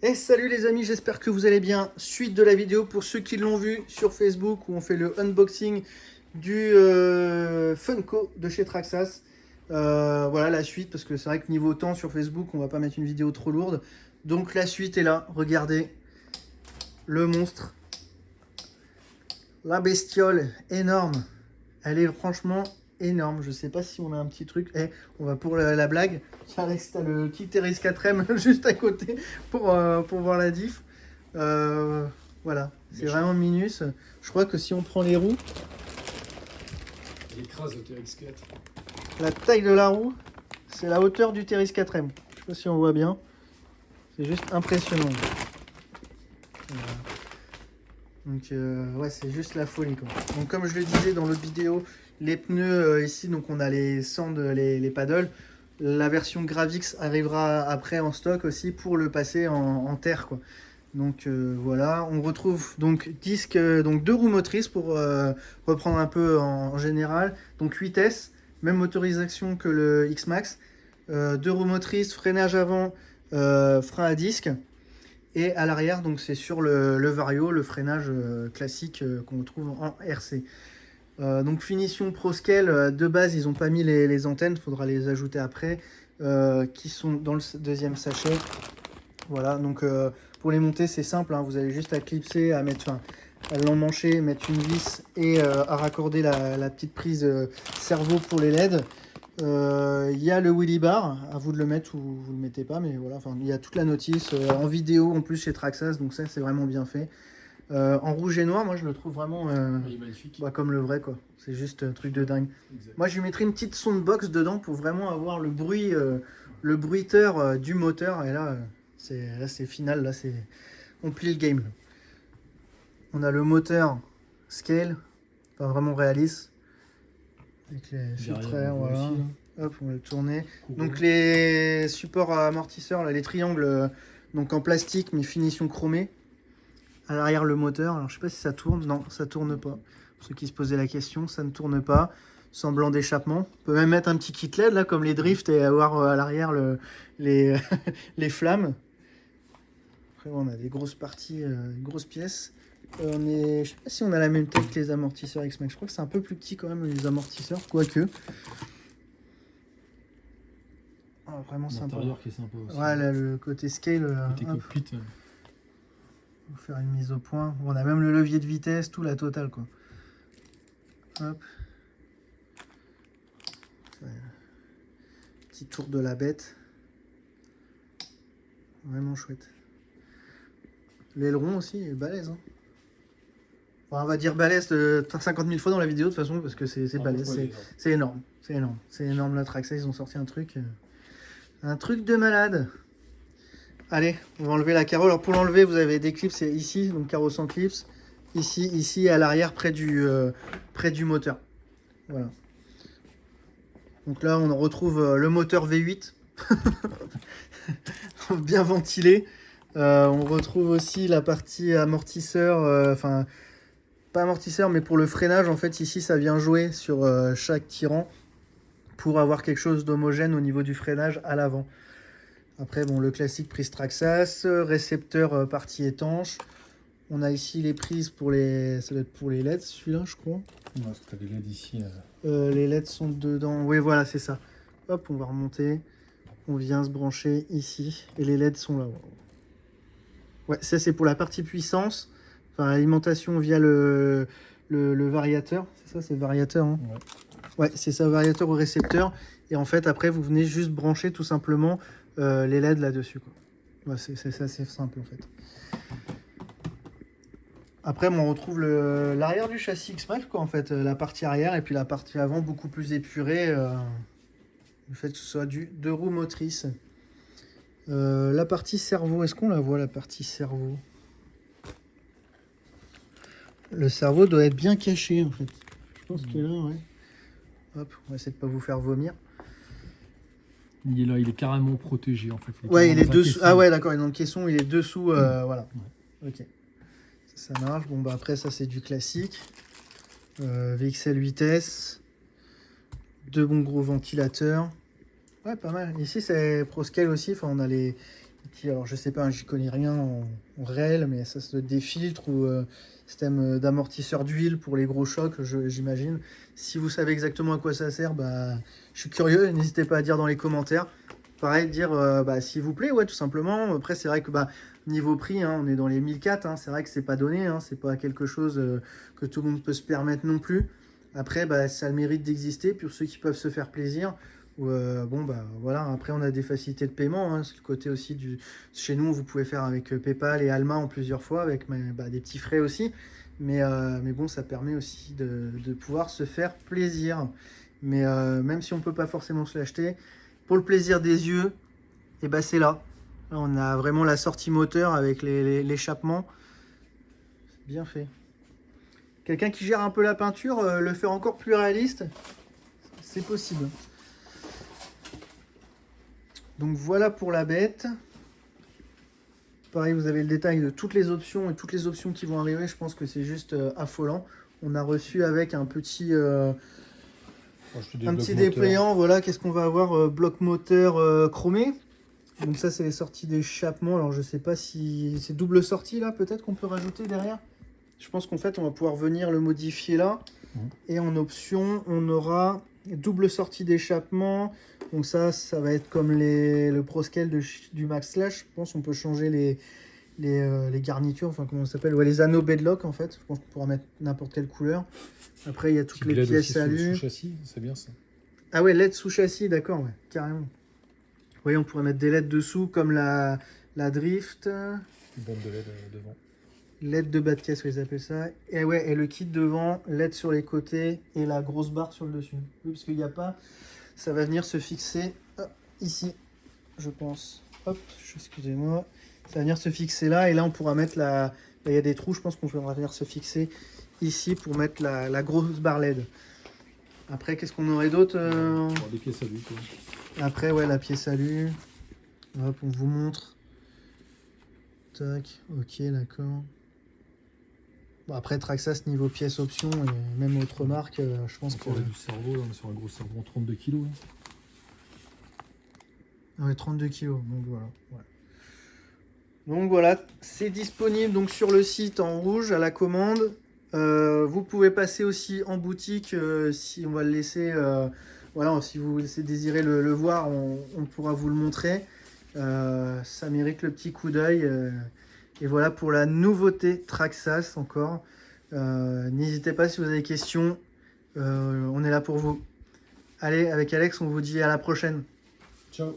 Et salut les amis, j'espère que vous allez bien. Suite de la vidéo pour ceux qui l'ont vu sur Facebook où on fait le unboxing du Funko de chez Traxxas. Voilà la suite parce que c'est vrai que niveau temps sur Facebook on va pas mettre une vidéo trop lourde. Donc la suite est là, regardez le monstre. La bestiole énorme, elle est franchement énorme. Je sais pas si on a un petit truc. On va pour la blague. Ça reste à le kit RS 4M juste à côté pour voir la diff. Voilà, c'est vraiment minus. Je crois que si on prend les roues, il écrase le TRX4. la taille de la roue, c'est la hauteur du TRS 4M. Je sais pas si on voit bien. C'est juste impressionnant. Voilà. Donc ouais, c'est juste la folie quoi. Donc comme je le disais dans l'autre vidéo, les pneus ici, donc on a les Sand, les paddles. La version Gravix arrivera après en stock aussi pour le passer en terre quoi. Donc voilà, on retrouve donc disque, donc 2 roues motrices pour reprendre un peu en général. Donc 8S, même motorisation que le X-Max. 2 roues motrices, freinage avant, frein à disque. Et à l'arrière, donc c'est sur le Vario, le freinage classique qu'on trouve en RC. Donc finition ProScale, de base ils n'ont pas mis les antennes, il faudra les ajouter après, qui sont dans le deuxième sachet. Voilà, donc pour les monter c'est simple, hein, vous avez juste à clipser, à mettre, à l'emmancher, mettre une vis et à raccorder la petite prise cerveau pour les LED. Il y a le wheelie bar, à vous de le mettre ou vous le mettez pas, mais voilà, il y a toute la notice en vidéo en plus chez Traxxas, donc ça c'est vraiment bien fait. En rouge et noir, moi je le trouve vraiment Il est magnifique. comme le vrai quoi. C'est juste un truc de dingue. Exact. Moi je lui mettrais une petite soundbox dedans pour vraiment avoir le bruit, le bruiteur du moteur. Et là c'est final, là c'est on plie le game. On a le moteur scale, enfin vraiment réaliste. Avec les filtres, voilà. Hop, on va le tourner. Donc les supports amortisseurs, là, les triangles, donc en plastique mais finition chromée. À l'arrière le moteur, alors je sais pas si ça tourne, non ça tourne pas. Pour ceux qui se posaient la question, ça ne tourne pas. Semblant d'échappement. On peut même mettre un petit kit LED là comme les drifts et avoir à l'arrière les, les flammes. Après on a des grosses parties, grosses pièces. Je sais pas si on a la même taille que les amortisseurs X-Max. Je crois que c'est un peu plus petit quand même les amortisseurs, quoique. Oh, vraiment sympa. L'intérieur qui est sympa aussi. Ouais, là, le côté scale. Côté cockpit. On va faire une mise au point. On a même le levier de vitesse, tout la totale quoi. Hop. Petit tour de la bête. Vraiment chouette. L'aileron aussi est balèze. Hein. Enfin, on va dire balèze 50 000 fois dans la vidéo de toute façon parce que c'est balèze. C'est énorme. C'est énorme. C'est énorme la Traxxas. Ils ont sorti un truc de malade. Allez, on va enlever la carreau. Alors pour l'enlever, vous avez des clips, c'est ici, donc carreau sans clips. Ici à l'arrière, près du moteur. Voilà. Donc là, on retrouve le moteur V8. Bien ventilé. On retrouve aussi la partie amortisseur. Enfin, pas amortisseur, mais pour le freinage. En fait, ici, ça vient jouer sur chaque tirant pour avoir quelque chose d'homogène au niveau du freinage à l'avant. Après, bon, le classique prise Traxxas, récepteur partie étanche. On a ici les prises pour les... Ça doit être pour les LED, celui-là, je crois. Ouais, parce que tu as des LED ici. Les LED sont dedans. Oui, voilà, c'est ça. Hop, on va remonter. On vient se brancher ici. Et les LED sont là. Ouais, ça, c'est pour la partie puissance. Enfin, alimentation via le variateur. C'est ça, c'est le variateur. Hein ouais, c'est ça, variateur au récepteur. Et en fait, après, vous venez juste brancher tout simplement les LED là-dessus. Ouais, c'est ça, c'est simple en fait. Après, on retrouve l'arrière du châssis X-Max, quoi, en fait, la partie arrière et puis la partie avant beaucoup plus épurée. Le fait que ce soit 2 roues motrices. La partie cerveau, est-ce qu'on la voit, la partie cerveau? Le cerveau doit être bien caché, en fait. Je pense qu'il est là, ouais. Hop, on va essayer de ne pas vous faire vomir. Il est là, il est carrément protégé, en fait. Ouais, il est dessous. Ah ouais, d'accord, dans le caisson, il est dessous, voilà. Ouais. Ok. Ça marche. Bon, bah après, ça, c'est du classique. VXL vitesse. 2 bons gros ventilateurs. Ouais, pas mal. Ici, c'est ProScale aussi. Enfin, on a les alors je sais pas, hein, j'y connais rien en réel, mais ça se des filtres ou système d'amortisseur d'huile pour les gros chocs, j'imagine. Si vous savez exactement à quoi ça sert, bah, je suis curieux, n'hésitez pas à dire dans les commentaires. Pareil, dire bah, s'il vous plaît, ouais, tout simplement. Après, c'est vrai que bah, niveau prix, hein, on est dans les 1004, hein, c'est vrai que c'est pas donné, hein, c'est pas quelque chose que tout le monde peut se permettre non plus. Après, bah, ça a le mérite d'exister pour ceux qui peuvent se faire plaisir. Bon, bah voilà, après on a des facilités de paiement, hein, c'est le côté aussi du. Chez nous, vous pouvez faire avec PayPal et Alma en plusieurs fois, avec bah, des petits frais aussi. Mais bon, ça permet aussi de pouvoir se faire plaisir. Mais même si on ne peut pas forcément se l'acheter, pour le plaisir des yeux, et bah c'est là. Là, on a vraiment la sortie moteur avec l'échappement. C'est bien fait. Quelqu'un qui gère un peu la peinture, le faire encore plus réaliste, c'est possible. Donc voilà pour la bête. Pareil, vous avez le détail de toutes les options et toutes les options qui vont arriver. Je pense que c'est juste affolant. On a reçu avec un petit dépliant. Voilà, qu'est-ce qu'on va avoir? Bloc moteur chromé. Donc ça, c'est les sorties d'échappement. Alors je sais pas si c'est double sortie là, peut-être qu'on peut rajouter derrière. Je pense qu'en fait, on va pouvoir venir le modifier là. Et en option, on aura double sortie d'échappement. Donc ça va être comme le ProScale du Max Slash. Je pense qu'on peut changer les garnitures, enfin comment ça s'appelle, ouais, les anneaux bedlock en fait. Je pense qu'on pourra mettre n'importe quelle couleur. Après, il y a toutes les pièces alu. Sous châssis, c'est bien ça. Ah ouais, LED sous châssis, d'accord, ouais, carrément. Vous voyez, on pourrait mettre des LED dessous comme la Drift. Une bande de LED devant. LED de bas de caisse, ils appellent ça. Et ouais, et le kit devant, LED sur les côtés et la grosse barre sur le dessus. Oui, parce qu'il n'y a pas. Ça va venir se fixer ici, je pense. Hop, excusez-moi. Ça va venir se fixer là. Et là, on pourra mettre la. Il y a des trous, je pense qu'on va venir se fixer ici pour mettre la grosse barre LED. Après, qu'est-ce qu'on aurait d'autre Des pièces alu, quoi. Après, ouais, la pièce alu. Hop, on vous montre. Tac, ok, d'accord. Bon, après, Traxxas, niveau pièces options, et même autre marque, je pense que... On a du cerveau, là, on est sur un gros cerveau en 32 kg. Hein. Ah ouais, 32 kg, donc voilà. Ouais. Donc voilà, c'est disponible donc sur le site en rouge à la commande. Vous pouvez passer aussi en boutique si on va le laisser... voilà, si vous désirez le voir, on pourra vous le montrer. Ça mérite le petit coup d'œil. Et voilà pour la nouveauté Traxxas encore. N'hésitez pas si vous avez des questions. On est là pour vous. Allez, avec Alex, on vous dit à la prochaine. Ciao.